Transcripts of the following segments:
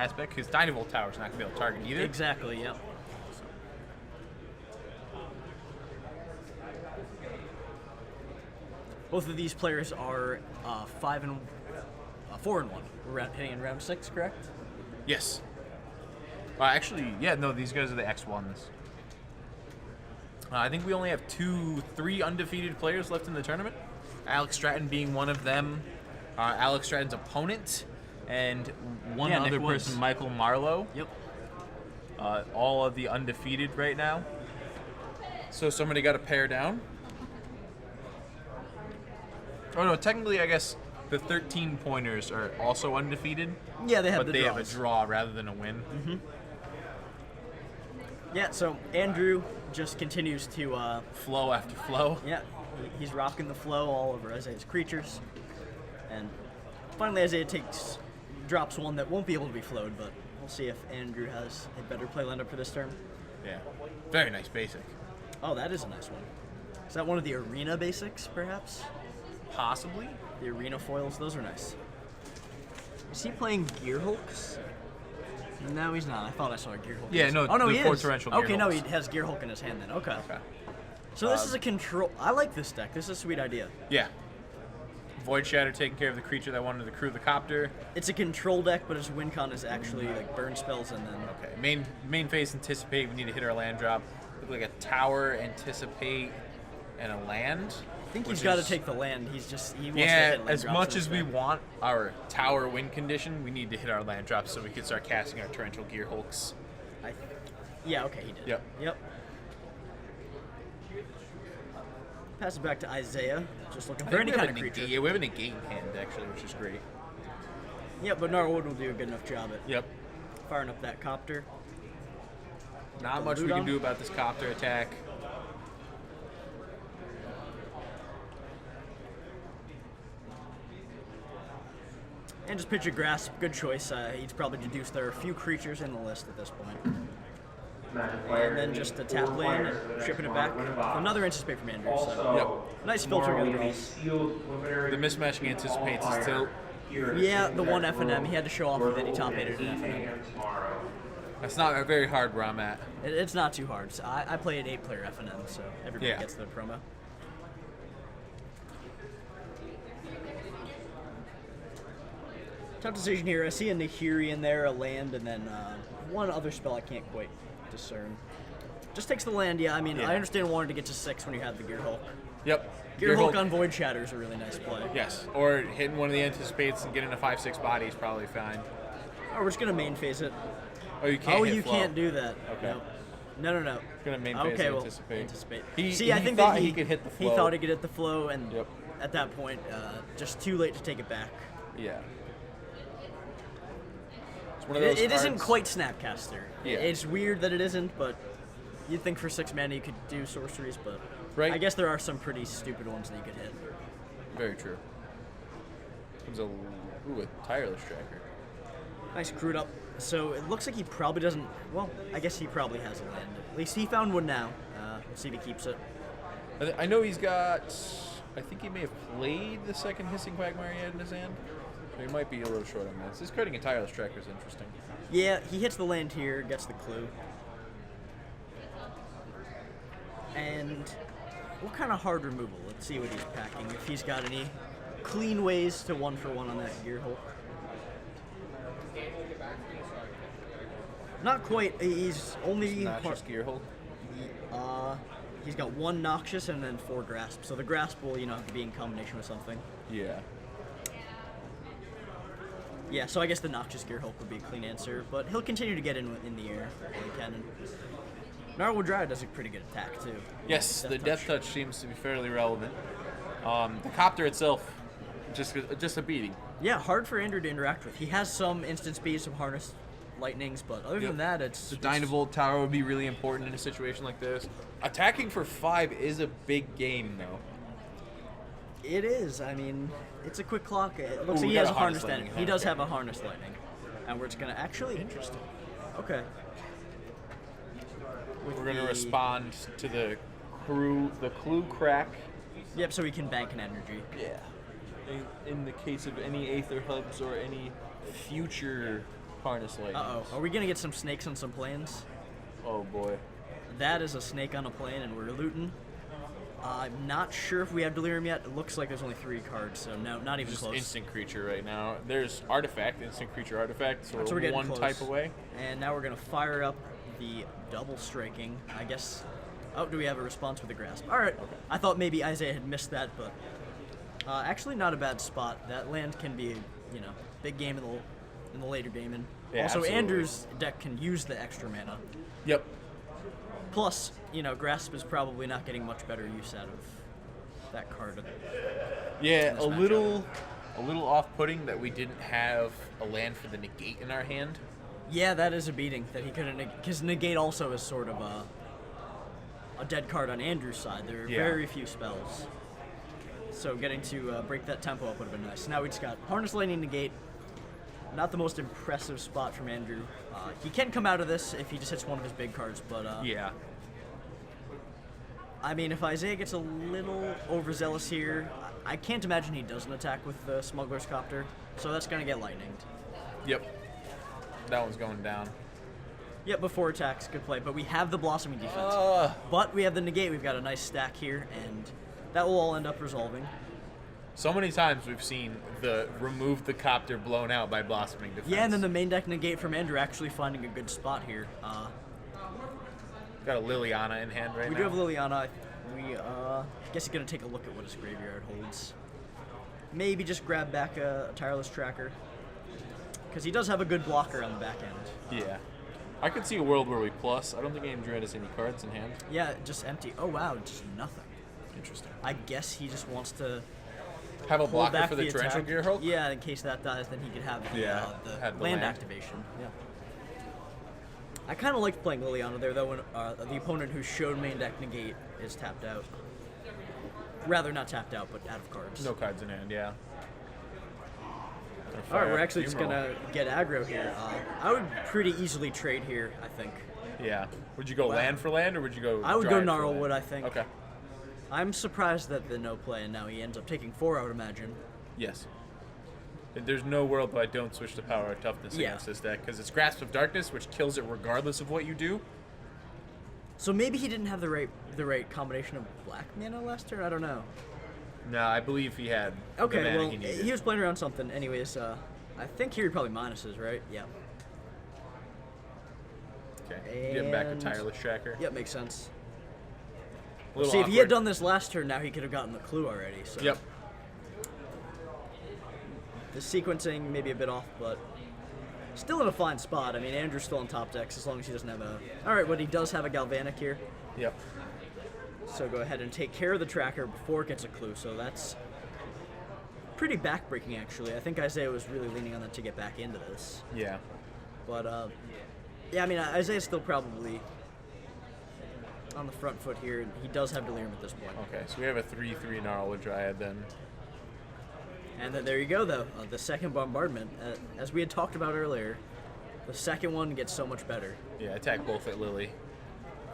aspect, because Dynavolt Tower's not going to be able to target either. Exactly, yep. Both of these players are 4-1. We're hitting in round 6, correct? Yes. Actually, yeah, no, these guys are the X1s. I think we only have 3 undefeated players left in the tournament. Alex Stratton being one of them. Alex Stratton's opponent. And one other person, Michael Marlowe. Yep. All of the undefeated right now. So somebody got a pair down. Oh, no, technically, I guess the 13 pointers are also undefeated. Yeah, they have but the they draws. have a draw rather than a win. Mm-hmm. Yeah, so Andrew just continues to... flow after flow. Yeah, he's rocking the flow all over Isaiah's creatures. And finally Isaiah drops one that won't be able to be flowed, but we'll see if Andrew has a better play lined up for this turn. Yeah, very nice basic. Oh, that is a nice one. Is that one of the arena basics, perhaps? Possibly. The arena foils, those are nice. Is he playing Gear Hulks? No, he's not. I thought I saw a Gear Hulk. Yeah, no, oh, no, the he four is. torrential Gear Okay, no, he Hulks. has Gear Hulk in his hand then. Okay. So this is a control... I like this deck. This is a sweet idea. Yeah. Void Shatter taking care of the creature that wanted to crew the copter. It's a control deck, but his win con is actually like burn spells and then... Okay, main phase Anticipate. We need to hit our land drop. Look like a tower, Anticipate, and a land. I think he's got to take the land. He wants to hit land as drops much in as his we deck. want our tower win condition, we need to hit our land drops so we can start casting our torrential Gear Hulks. Yeah, okay, he did. Yep. Pass it back to Isaiah, just looking for any kind of creature. Yeah, we have a negate in hand, actually, which is great. Yeah, but Gnarlwood will do a good enough job at Yep. firing up that copter. Not much we can do about this copter attack. And just pitch a Grasp, good choice. He's probably deduced there are a few creatures in the list at this point. And then just a tap land and shipping it back. Another Anticipate from Andrew. So. Yep. Nice filter of the draws. The mismatching Anticipates is still... Yeah, the one F&M. He had to show off that he top 8'd an F&M. That's not very hard where I'm at. It's not too hard. So I play an 8-player F&M, so everybody gets the promo. Tough decision here. I see a Nahiri in there, a land, and then one other spell I can't quite discern. Just takes the land, yeah. I mean, I understand wanting to get to 6 when you have the Gear Hulk. Yep. Gear Hulk on Void Shatter is a really nice play. Yes, or hitting one of the Anticipates and getting a 5/6 body is probably fine. Oh, we're just going to main phase it. Oh, you can't hit you flow. can't do that. Okay. No. Gonna main phase okay, well, Anticipate. See, I think thought that he could hit the flow. He thought he could hit the flow, and Yep. at that point, just too late to take it back. Yeah. It's one of those It isn't cards- quite Snapcaster. Yeah. It's weird that it isn't, but you'd think for 6 mana you could do sorceries, but Right. I guess there are some pretty stupid ones that you could hit. Very true. Comes a Tireless Tracker. Nice crude up. So it looks like he probably doesn't. Well, I guess he probably has a land. At least he found one now. We'll see if he keeps it. I know he's got... I think he may have played the second Hissing Quagmire he had in his hand. So he might be a little short on this. This carding a Tireless Tracker is interesting. Yeah, he hits the land here, gets the clue. And what kind of hard removal? Let's see what he's packing. If he's got any clean ways to 1-for-1 on that Gear Hulk. Not quite. He's only... Noxious Gear Hulk. He's got 1 Noxious and then 4 Grasp. So the Grasp will, have to be in combination with something. Yeah. Yeah, so I guess the Noxious Gear Hulk would be a clean answer, but he'll continue to get in the air when he can. Gnarlwood Dryad does a pretty good attack, too. Yes, the Death Touch seems to be fairly relevant. The Copter itself, just a beating. Yeah, hard for Andrew to interact with. He has some instant speed, some harness lightnings, but other than that, it's... The Dynavolt Tower would be really important in a situation like this. Attacking for 5 is a big game, though. It is. I mean, it's a quick clock. It looks Ooh, like he got has a a Harness harness lightning. Lightning. He does have a harness lightning. And we're just going to actually... Interesting. Okay. We're going to respond to the clue crack. Yep, so we can bank an energy. Yeah. In the case of any Aether Hubs or any future Harness Lightning. Uh-oh. Are we going to get some snakes on some planes? Oh, boy. That is a snake on a plane, and we're looting. I'm not sure if we have Delirium yet. It looks like there's only 3 cards, so no, not even just close. Instant creature right now. There's Artifact, instant creature artifact, so we're getting one close. type away. And now we're going to fire up the double striking. I guess... Oh, do we have a response with the grasp? All right. Okay. I thought maybe Isaiah had missed that, but actually not a bad spot. That land can be, big game in the later game. And Yeah, also, absolutely. Andrew's deck can use the extra mana. Yep. Plus, grasp is probably not getting much better use out of that card. Yeah, a little off-putting that we didn't have a land for the negate in our hand. Yeah, that is a beating that he couldn't, because negate also is sort of a dead card on Andrew's side. There are very few spells. So getting to break that tempo up would have been nice. Now we just got Harness Lightning, negate. Not the most impressive spot from Andrew. He can come out of this if he just hits one of his big cards, but yeah. I mean, if Isaiah gets a little overzealous here, I can't imagine he doesn't attack with the Smuggler's Copter, so that's going to get lightninged. Yep. That one's going down. Yep, before attacks, good play. But we have the Blossoming Defense. But we have the negate. We've got a nice stack here, and that will all end up resolving. So many times we've seen the remove the copter blown out by Blossoming Defense. Yeah, and then the main deck negate from Andrew actually finding a good spot here. Got a Liliana in hand right now. We do have Liliana. We guess he's going to take a look at what his graveyard holds. Maybe just grab back a Tireless Tracker. Because he does have a good blocker on the back end. Yeah. I could see a world where we plus. I don't think Andrew has any cards in hand. Yeah, just empty. Oh, wow, just nothing. Interesting. I guess he just wants to have a hold blocker back for the Torrential Gearhulk? Yeah, in case that dies, then he could have the land activation. Yeah. I kind of liked playing Liliana there, though, when the opponent who showed main deck negate is tapped out. Rather, not tapped out, but out of cards. No cards in hand, yeah. All right, we're actually just going to get aggro here. I would pretty easily trade here, I think. Yeah. Would you go land for land, or would you go I would go Dryad for Gnarlwood, land? I think. Okay. I'm surprised at the no play, and now he ends up taking 4, I would imagine. Yes. There's no world that I don't switch to Power or Toughness against this deck, because it's Grasp of Darkness, which kills it regardless of what you do. So maybe he didn't have the right combination of black mana last turn? I don't know. No, I believe he had the mana he needed. He was playing around something. Anyways, I think here he probably minuses, right? Yeah. Okay. Getting back a Tireless Tracker. Yep, makes sense. See, if he had done this last turn, now he could have gotten the clue already. So. Yep. The sequencing may be a bit off, but still in a fine spot. I mean, Andrew's still on top decks as long as he doesn't have a... All right, but he does have a Galvanic here. Yep. So go ahead and take care of the tracker before it gets a clue. So that's pretty backbreaking, actually. I think Isaiah was really leaning on that to get back into this. Yeah. But, yeah, I mean, Isaiah's still probably on the front foot here. He does have Delirium at this point. Okay, so we have a 3/3 Gnarlwood Dryad then. And then there you go, though. The second bombardment. As we had talked about earlier, the second one gets so much better. Yeah, attack both at Lily.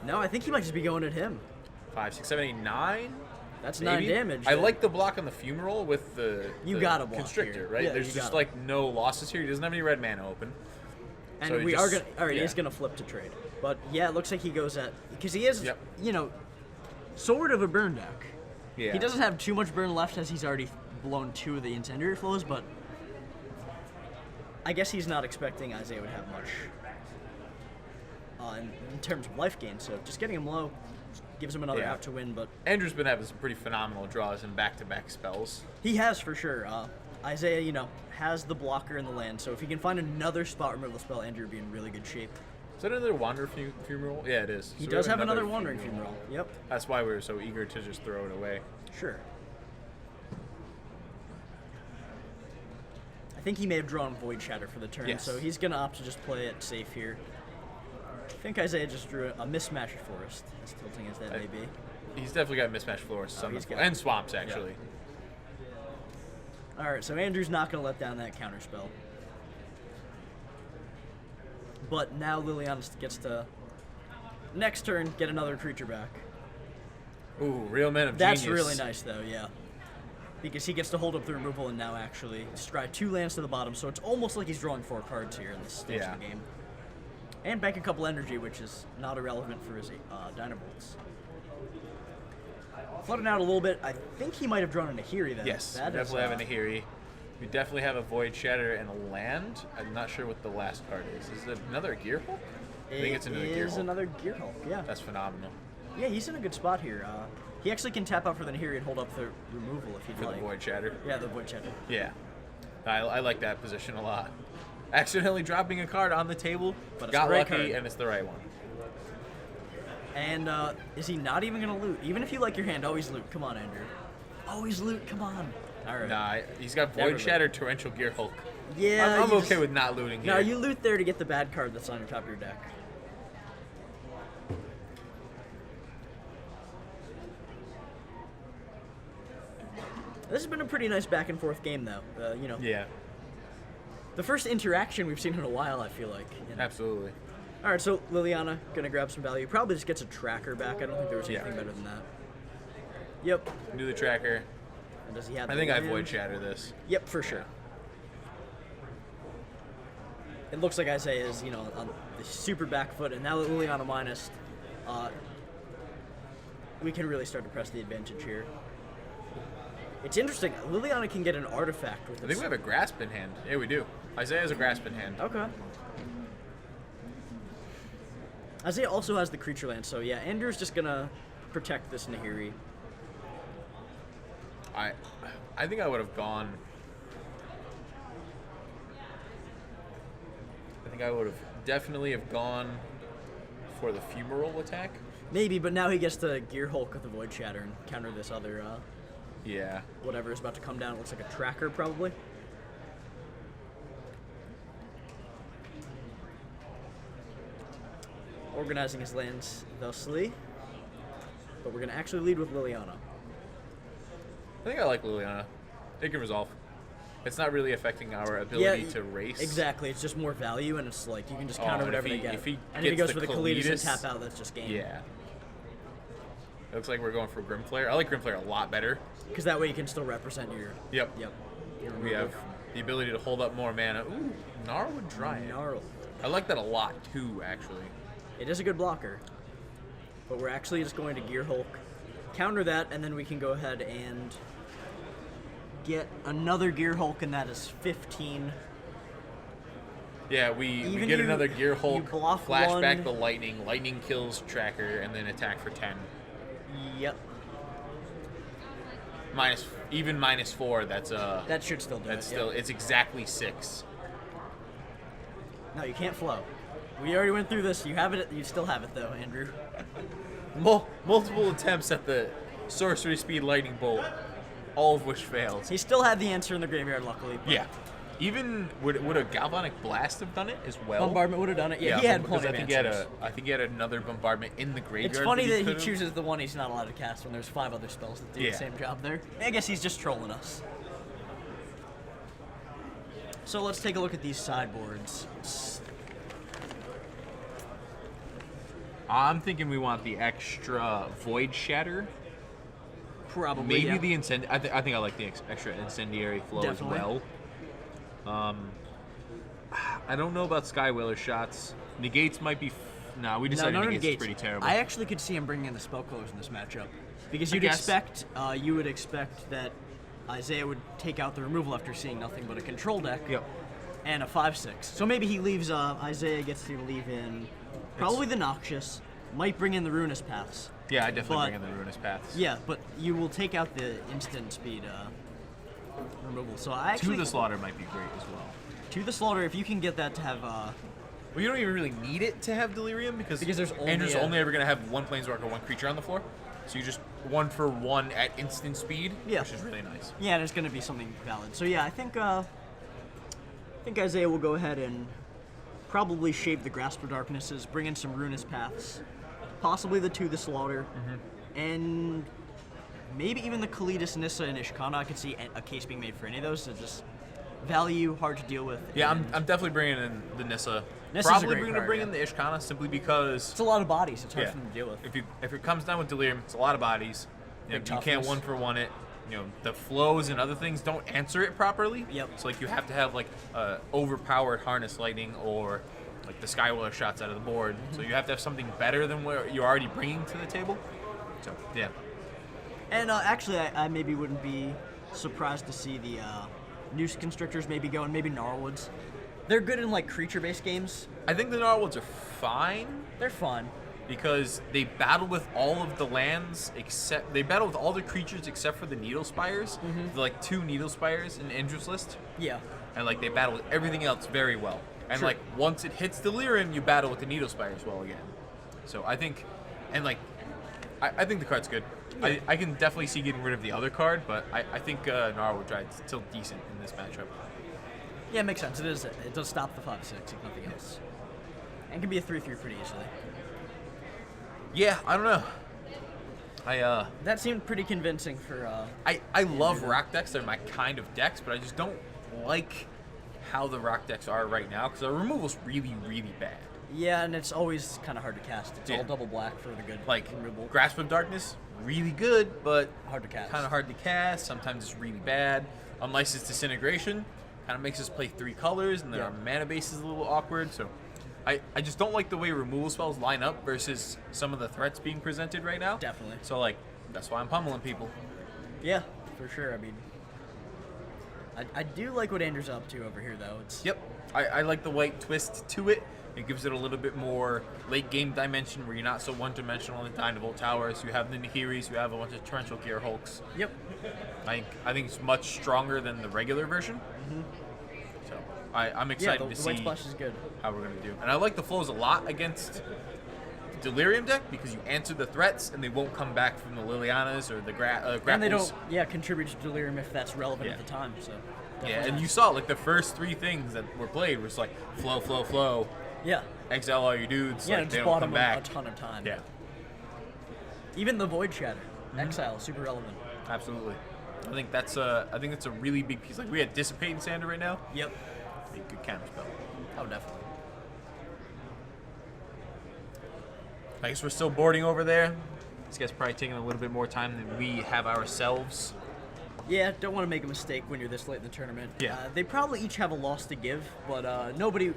No, I think he might just be going at him. 5, 6, 7, 8, 9? That's Maybe? 9 damage. I like the block on the Fumarole with the gotta block Constrictor, here. right? Yeah, There's just like no losses here. He doesn't have any red mana open. And so we are going to... All right, he's going to flip to trade. But, yeah, it looks like he goes at... Because he is, sort of a burn deck. Yeah. He doesn't have too much burn left as he's already blown 2 of the incendiary flows, but I guess he's not expecting Isaiah would have much in terms of life gain. So just getting him low gives him another out to win. But Andrew's been having some pretty phenomenal draws and back-to-back spells. He has for sure. Isaiah, has the blocker in the land, so if he can find another spot removal spell, Andrew would be in really good shape. Is that another Wander Fumarole? Yeah, it is. He does have another Wandering Fumarole. Yep. That's why we were so eager to just throw it away. Sure. I think he may have drawn Void Shatter for the turn, so he's going to opt to just play it safe here. I think Isaiah just drew a Mismatch Forest, as tilting as that may be. He's definitely got Mismatch Forests and Swamps, actually. Yeah. All right, so Andrew's not going to let down that counterspell. But now Liliana gets to, next turn, get another creature back. Ooh, Real Men of That's Genius. really nice, though, yeah. because he gets to hold up the removal and now actually stride 2 lands to the bottom, so it's almost like he's drawing 4 cards here in this stage of the game. And bank a couple energy, which is not irrelevant for his Dynabolts. Flooding out a little bit. I think he might have drawn a Nahiri then. Yes, we definitely have a Nahiri. We definitely have a Void Shatter and a land. I'm not sure what the last card is. Is it another Gearhulk? I think it's another Gearhulk. It is another Gearhulk, yeah. That's phenomenal. Yeah, he's in a good spot here. He actually can tap out for the Nahiri and hold up the removal if he'd like. For the Void Shatter? Yeah, the Void Shatter. Yeah. I like that position a lot. Accidentally dropping a card on the table, but got lucky, and it's the right one. And is he not even going to loot? Even if you like your hand, always loot. Come on, Andrew. Always loot. Come on. All right. Nah, he's got Void Shatter, Torrential Gearhulk. Yeah. I'm okay with not looting here. No, you loot there to get the bad card that's on your top of your deck. This has been a pretty nice back and forth game, though. You know. Yeah. The first interaction we've seen in a while, I feel like. You know? Absolutely. All right, so Liliana gonna grab some value. Probably just gets a tracker back. I don't think there was anything better than that. Yep. Do the tracker. And does he have? I think I Void Shatter this. Yep, for sure. It looks like Isaiah is, you know, on the super back foot, and now that Liliana minus, we can really start to press the advantage here. It's interesting. Liliana can get an artifact with this. I think we have a Grasp in hand. Yeah, we do. Isaiah has a Grasp in hand. Okay. Isaiah also has the creature land, so yeah, Andrew's just gonna protect this Nahiri. I think I would have gone. I think I would have definitely have gone for the Fumarole attack. Maybe, but now he gets to Gearhulk with the Void Shatter and counter this other. Yeah. Whatever is about to come down. It looks like a tracker, probably. Organizing his lands thusly. But we're going to actually lead with Liliana. I think I like Liliana. It can resolve. It's not really affecting our ability to race. Exactly. It's just more value, and it's like you can just counter whatever they get. If he and if he goes for the Kalitas and tap out, that's just game. Yeah. It looks like we're going for Grimflare. I like Grimflare a lot better. Because that way you can still represent your... Yep. Yep. We have the ability to hold up more mana. Ooh, Gnarlwood Dryad. Gnarl. I like that a lot, too, actually. It is a good blocker. But we're actually just going to Gearhulk, counter that, and then we can go ahead and get another Gearhulk, and that is 15. Yeah, we get another Gearhulk, flashback the lightning. Lightning kills tracker, and then attack for 10. Yep. -4. That's that should still do that's it. Still, it's exactly 6. No, you can't flow. We already went through this. You have it. You still have it though, Andrew. Multiple attempts at the sorcery speed lightning bolt, all of which failed. He still had the answer in the graveyard, luckily. Yeah. Even would a galvanic blast have done it as well? Bombardment would have done it. Yeah, he had plenty of answers. I think he had another bombardment in the graveyard. It's funny that he chooses the one he's not allowed to cast when there's 5 other spells that do the same job there. I guess he's just trolling us. So let's take a look at these sideboards. I'm thinking we want the extra Void Shatter. Probably. Maybe the Incendiary. I think I like the extra Incendiary flow as well. I don't know about Skywhaler shots. Negates might be. We decided Negates is pretty terrible. I actually could see him bringing in the Spellkillers in this matchup. Because you would expect that Isaiah would take out the removal after seeing nothing but a control deck. Yep. And a 5/6. So maybe he leaves. Isaiah gets to leave in probably the Noxious. Might bring in the Ruinous Paths. Yeah, I definitely bring in the Ruinous Paths. Yeah, but you will take out the instant speed removal. So I actually To the Slaughter might be great as well. To the Slaughter, if you can get that to have. Well, you don't even really need it to have Delirium because there's only Andrew's only ever going to have one Planeswalker, one creature on the floor. So you just 1-for-1 at instant speed, which is really nice. Yeah, and it's going to be something valid. So yeah, I think Isaiah will go ahead and probably shave the Grasp of Darknesses, bring in some Ruinous Paths, possibly the To the Slaughter, and maybe even the Kalitas, Nissa, and Ishkana. I could see a case being made for any of those. So just value, hard to deal with. Yeah, I'm definitely bringing in the Nissa. Nissa's probably going to bring in the Ishkana simply because it's a lot of bodies. It's hard for them to deal with. If it comes down with Delirium, it's a lot of bodies. You can't 1-for-1 it. the flows and other things don't answer it properly. Yep. So like you have to have like overpowered harness lightning or like the Skywheeler shots out of the board. So you have to have something better than what you're already bringing to the table. So yeah. And actually, I maybe wouldn't be surprised to see the Noose Constrictors maybe go, and maybe Gnarlwoods. They're good in like creature-based games. I think the Gnarlwoods are fine. They're fun. Because they battle with all of the lands they battle with all the creatures except for the Needle Spires. The like 2 Needle Spires in Indra's list. Yeah. And like they battle with everything else very well. And Sure. like once it hits Delirium, you battle with the Needle Spires well again. So I think, and like, I think the card's good. Yeah. I can definitely see getting rid of the other card, but I think Gnarlwood Dride's still decent in this matchup. Yeah, it makes sense. It does stop the 5/6 if nothing else. And can be a 3/3 pretty easily. Yeah, I don't know. That seemed pretty convincing for. I love rock decks. They're my kind of decks, but I just don't like how the rock decks are right now because the removal's really, really bad. Yeah, and it's always kind of hard to cast. It's all double black for the good like removal. Grasp of Darkness, really good, but Hard to cast. Kind of hard to cast. Sometimes it's really bad. Unlicensed Disintegration kind of makes us play 3 colors, and then our mana base is a little awkward. So I just don't like the way removal spells line up versus some of the threats being presented right now. Definitely. So like that's why I'm pummeling people. Yeah, for sure. I mean, I do like what Andrew's up to over here, though. Yep. I like the white twist to it. It gives it a little bit more late game dimension where you're not so one-dimensional in Dynavolt Towers. You have the Nahiris, you have a bunch of Torrential Gear Hulks. Yep. I think it's much stronger than the regular version. So I'm excited to see White Splash is good. how we're going to do. And I like the flows a lot against the Delirium deck because you answer the threats and they won't come back from the Lilianas or the grapples. And they don't, contribute to Delirium if that's relevant at the time. So. Yeah, and you saw like the first 3 things that were played was like flow, flow, flow. Yeah. Exile all your dudes. Yeah, like, and they just don't bought come him back. a ton of time. Yeah, Even the Void Shatter, Exile, super relevant. absolutely. I think that's a really big piece. Like we had Dissipate and Sander right now. Yep. Be a good counterspell. Oh, definitely. I guess we're still boarding over there. This guy's probably taking a little bit more time than we have ourselves. Yeah, don't want to make a mistake when you're this late in the tournament. Yeah. They probably each have a loss to give, but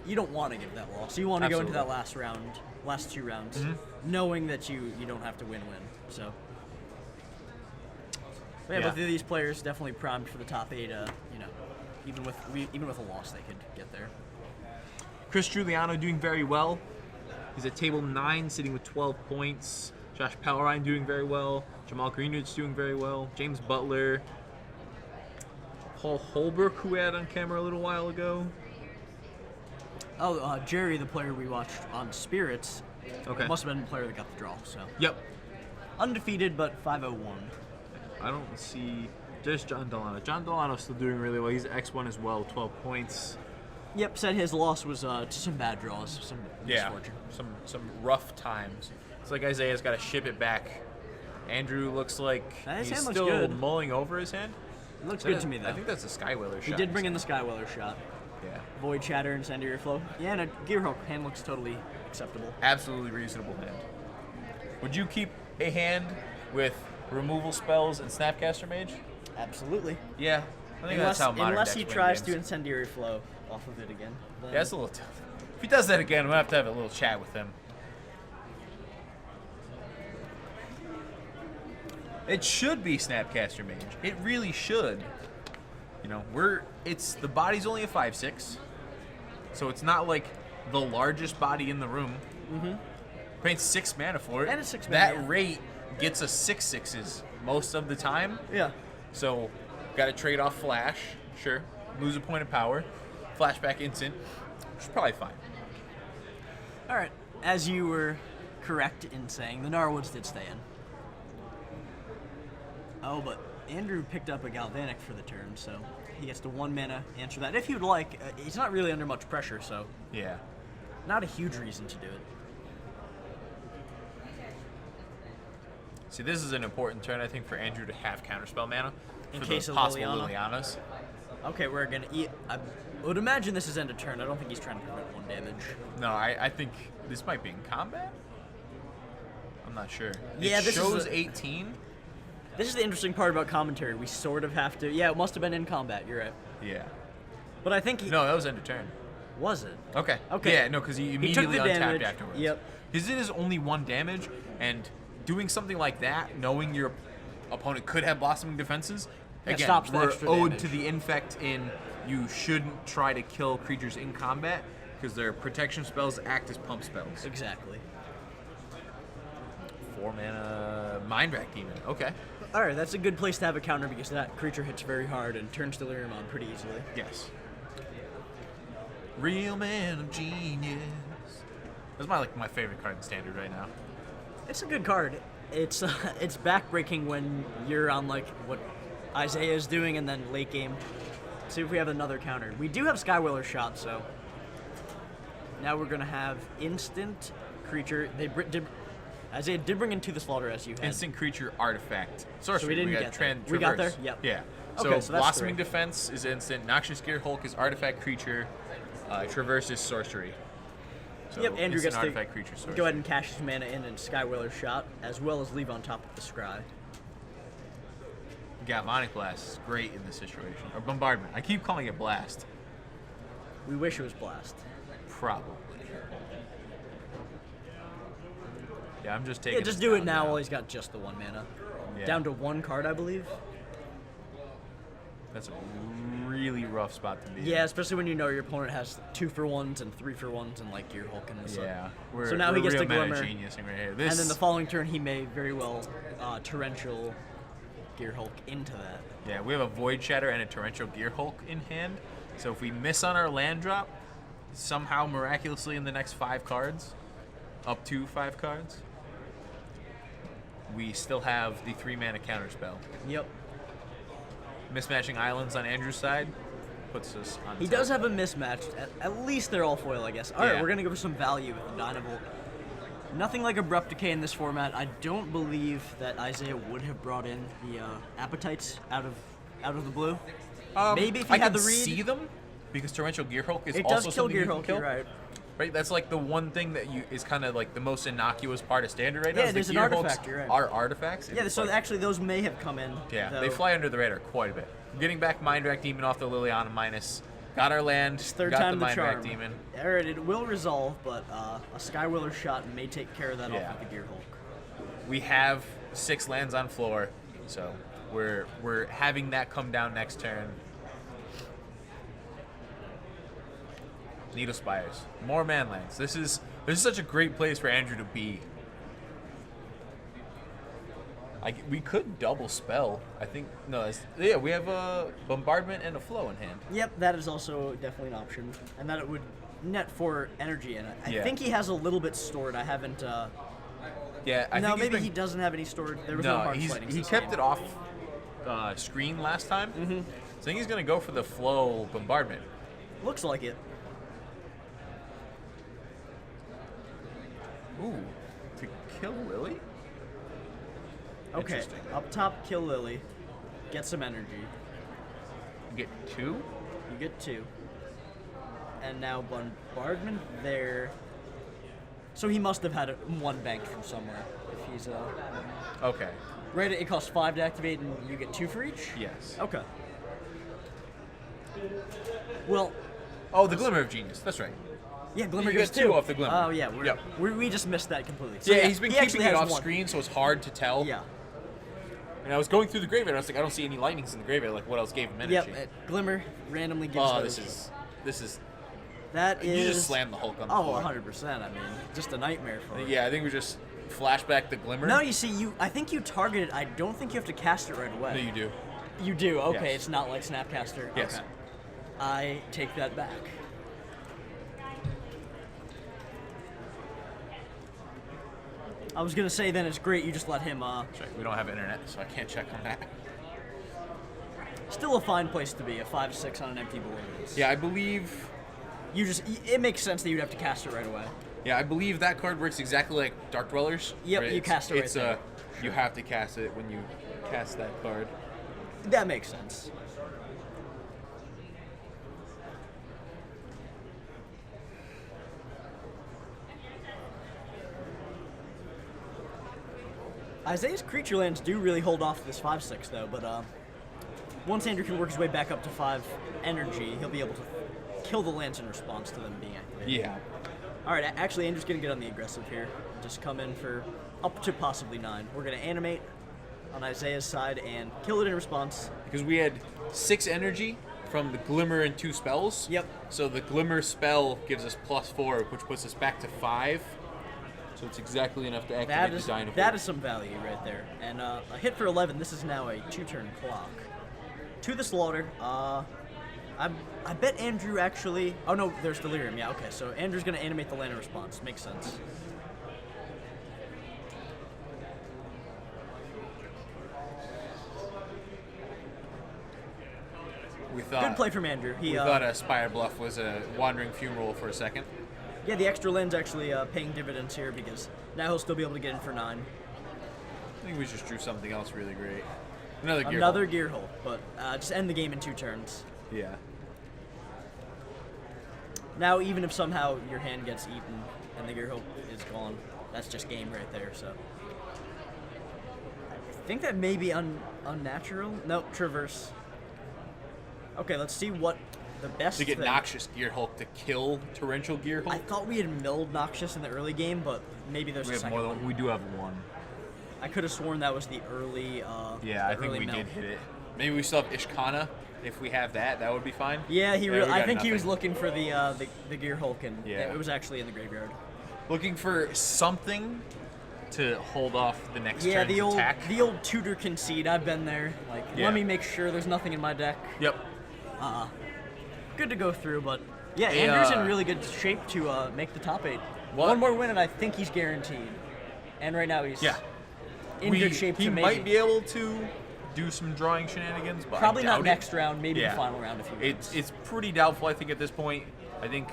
you don't want to give that loss. You want to go into that last 2 rounds, knowing that you don't have to win. So. But yeah, both of these players definitely primed for the top 8. Even with a loss, they could get there. Chris Giuliano doing very well. He's at table 9, sitting with 12 points. Josh Pellerine doing very well. Jamal Greenridge doing very well. James Butler. Paul Holbrook, who we had on camera a little while ago. Oh, Jerry, the player we watched on Spirits, must have been the player that got the draw. So. Yep. Undefeated, but 501. I don't see. There's John Delano. John Delano's still doing really well. He's X1 as well, 12 points. Yep, said his loss was to some bad draws, some misfortune. Some rough times. It's like Isaiah's got to ship it back. Andrew looks like His he's hand looks still good. mulling over his hand. It looks good to me, though. I think that's a Skywheeler shot. He did bring in the Skywheeler shot. Yeah. Void Shatter and Incendiary Flow. Yeah, and a Gearhulk hand looks totally acceptable. Absolutely reasonable hand. Would you keep a hand with removal spells and Snapcaster Mage? Absolutely. Yeah. I think that's how modern unless decks he win tries to games. Incendiary Flow off of it again. Then. Yeah, that's a little tough. If he does that again, we'll have to have a little chat with him. It should be Snapcaster Mage. It really should. The body's only a 5/6, so it's not like the largest body in the room. Paying 6 mana for it. And it's 6 mana, That yeah. rate gets us 6/6s most of the time. Yeah. So, got to trade off Flash, sure. Lose a point of power. Flashback instant, which is probably fine. All right. As you were correct in saying, the Gnarlwoods did stay in. Oh, but Andrew picked up a Galvanic for the turn, so he gets to 1 mana answer that. If you'd like, he's not really under much pressure, so Yeah. not a huge reason to do it. See, this is an important turn, I think, for Andrew to have counterspell mana. In for case the of possible Liliana. Lilianas. Okay, we're gonna eat. I would imagine this is end of turn. I don't think he's trying to prevent 1 damage. No, I think this might be in combat. I'm not sure. Yeah, it this shows is 18. This is the interesting part about commentary. We sort of have to. Yeah, it must have been in combat. You're right. Yeah. But I think he No, that was end of turn. was it. Okay. Okay. Yeah, no, because he immediately the untapped damage. afterwards. Yep. His is only 1 damage, and doing something like that, knowing your opponent could have blossoming defenses, Yeah, again, stops the we're extra owed damage. to the infect in you shouldn't try to kill creatures in combat because their protection spells act as pump spells. Exactly. 4 mana Mind Rack Demon. Okay. All right, that's a good place to have a counter because that creature hits very hard and turns Delirium on pretty easily. Yes. Real Man of Genius. That's my favorite card in Standard right now. It's a good card. It's backbreaking when you're on like what Isaiah is doing and then late game. See if we have another counter. We do have Skywheeler Shot, so now we're gonna have instant creature. Isaiah did bring into the slaughter as you had. Instant creature artifact. Sorcery. So we didn't got get there. We got Traverse. there? Yep. Yeah. Okay, So, so that's Blossoming 3. Defense is instant. Noxious Gear Hulk is artifact creature. Traverse is sorcery. So Yep, Andrew instant gets to artifact creature sorcery. go ahead and cash his mana in and Skywheeler Shot, as well as leave on top of the Scry. Galvanic Blast is great in this situation. Or Bombardment. I keep calling it Blast. We wish it was Blast. Probably. Yeah, I'm just taking. Yeah, just us do it down now while he's got just the 1 mana. Yeah. Down to 1 card, I believe. That's a really rough spot to be in. Yeah, especially when you know your opponent has 2-for-1s and 3-for-1s and like Gear Hulk and stuff. Yeah. So now he gets real to meta Glimmer. geniusing right here. This, And then the following turn, he may very well Torrential Gear Hulk into that. Yeah, we have a Void Shatter and a Torrential Gear Hulk in hand. So if we miss on our land drop, somehow miraculously in the next 5 cards, up to 5 cards, we still have the 3 mana counterspell. Yep. Mismatching islands on Andrew's side puts us on He top. does have a mismatch. At least they're all foil, I guess. All right, Yeah. we're going to go for some value with the Dynavolt. Nothing like Abrupt Decay in this format. I don't believe that Isaiah would have brought in the Appetites out of the blue. Maybe if he I had can the read. see them because Torrential Gear Hulk is It also does kill something Gear you can Hulk, kill. you're right. Right, that's like the one thing that is kind of like the most innocuous part of Standard right now. Yeah, is there's the an Gear artifact, Hulks you're right. are artifacts. Yeah, It's so like- actually those may have come in. yeah, though. they fly under the radar quite a bit. Getting back Mind Rack Demon off the Liliana minus. Got our land. It's third got time the the Mind charm. Rack Demon. All right, it will resolve, but a Skywheeler Shot may take care of that Yeah. off with the Gear Hulk. We have 6 lands on floor, so we're having that come down next turn. Needle Spires, more man lands. This is such a great place for Andrew to be. We could double spell. I think no. Yeah, we have a Bombardment and a Flow in hand. Yep, that is also definitely an option, and that it would net 4 energy in it. I Yeah. think he has a little bit stored. I haven't. Yeah, I no, think maybe he's he been, doesn't have any stored. There was no no. hard He slidings kept it off screen last time. So I think he's gonna go for the Flow Bombardment. Looks like it. Ooh, to kill Lily. Okay, Interesting. up top, kill Lily. Get some energy. You get 2. You get 2. And now Bombardment there. So he must have had 1 bank from somewhere. If he's Okay. right, it costs 5 to activate, and you get 2 for each. Yes. Okay. Well, Oh, the Glimmer of Genius. That's right. yeah, Glimmer You goes get 2 off the Glimmer. Oh yeah, Yep. we just missed that completely. So, Yeah, he's been he keeping actually it has off 1. screen, so it's hard to tell. Yeah. And I was going through the graveyard, and I was like, I don't see any lightnings in the graveyard. Like, what else gave him energy? Yep. Glimmer randomly gives. Oh, those. this is. That is. You just slammed the Hulk on the Oh, floor. 100%. I mean, just a nightmare for him. Yeah, I think we just flashback the Glimmer. No, you see, I think you target it. I don't think you have to cast it right away. No, you do. You do. Okay, Yes. it's not like Snapcaster. Yes. Okay. I take that back. I was gonna say then it's great you just let him. That's right. We don't have internet, so I can't check on that. Still a fine place to be. A 5/6 on an empty board. Yeah, I believe. It makes sense that you'd have to cast it right away. Yeah, I believe that card works exactly like Dark Dwellers. Yep, right? you cast it right It's there. you have to cast it when you cast that card. That makes sense. Isaiah's creature lands do really hold off this 5/6 though, but once Andrew can work his way back up to 5 energy, he'll be able to kill the lands in response to them being activated. Yeah. All right, actually, Andrew's gonna get on the aggressive here. Just come in for up to possibly 9. We're gonna animate on Isaiah's side and kill it in response. Because we had 6 energy from the Glimmer and 2 spells. Yep. So the Glimmer spell gives us +4, which puts us back to 5. So it's exactly enough to activate the Dynamo. That is some value right there. And a hit for 11. This is now a 2-turn clock. To the slaughter. I bet Andrew actually... Oh, no, there's Delirium. Yeah, okay. So Andrew's going to animate the land in response. Makes sense. We thought, good play from Andrew. We thought a Spire Bluff was a Wandering Fumarole for a second. Yeah, the extra land's actually paying dividends here because now he'll still be able to get in for 9. I think we just drew something else really great. Another gear hole, but just end the game in 2 turns. Yeah. Now, even if somehow your hand gets eaten and the gear hole is gone, that's just game right there. So I think that may be unnatural. Nope, traverse. Okay, let's see what the best to get thing. Noxious Gear Hulk to kill Torrential Gear Hulk. I thought we had milled Noxious in the early game, but maybe there's a second one. We do have one. I could have sworn that was the early. Yeah, I think we did hit it. Maybe we still have Ishkana. If we have that, that would be fine. Yeah, I think he was looking for the Gear Hulk, and it was actually in the graveyard. Looking for something to hold off the next turn's attack. Yeah, the old tutor concede. I've been there. Like, let me make sure there's nothing in my deck. Yep. Good to go through, but yeah, Andrew's in really good shape to make the top 8. One more win, and I think he's guaranteed. And right now he's in good shape to maybe. He might be able to do some drawing shenanigans, but probably I doubt not next round, maybe the final round if he wins. It's pretty doubtful, I think, at this point. I think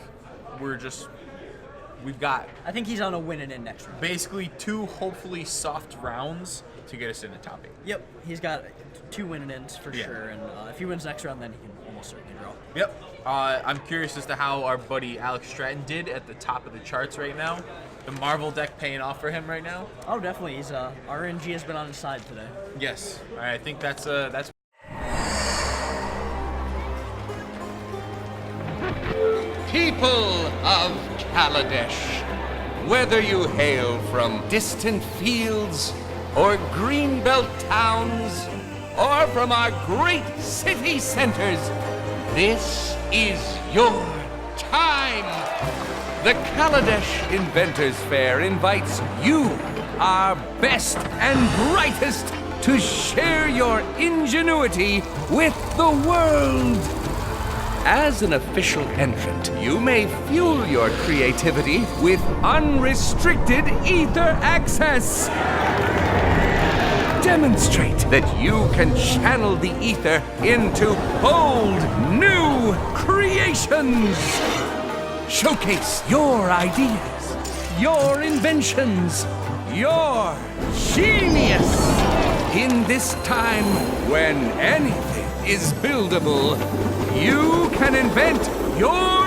we've got... I think he's on a win and in next round. Basically 2 hopefully soft rounds to get us in the top 8. Yep, he's got 2 win and ins for sure, and if he wins next round, then he can almost certainly draw. Yep. I'm curious as to how our buddy Alex Stratton did at the top of the charts right now. The Marvel deck paying off for him right now. Oh, definitely. He's RNG has been on his side today. Yes. All right, I think that's. People of Kaladesh, whether you hail from distant fields or greenbelt towns or from our great city centers, this is your time. The Kaladesh Inventors Fair invites you, our best and brightest, to share your ingenuity with the world. As an official entrant, you may fuel your creativity with unrestricted ether access. Demonstrate that you can channel the ether into bold, new creations. Showcase your ideas, your inventions, your genius. In this time when anything is buildable, you can invent your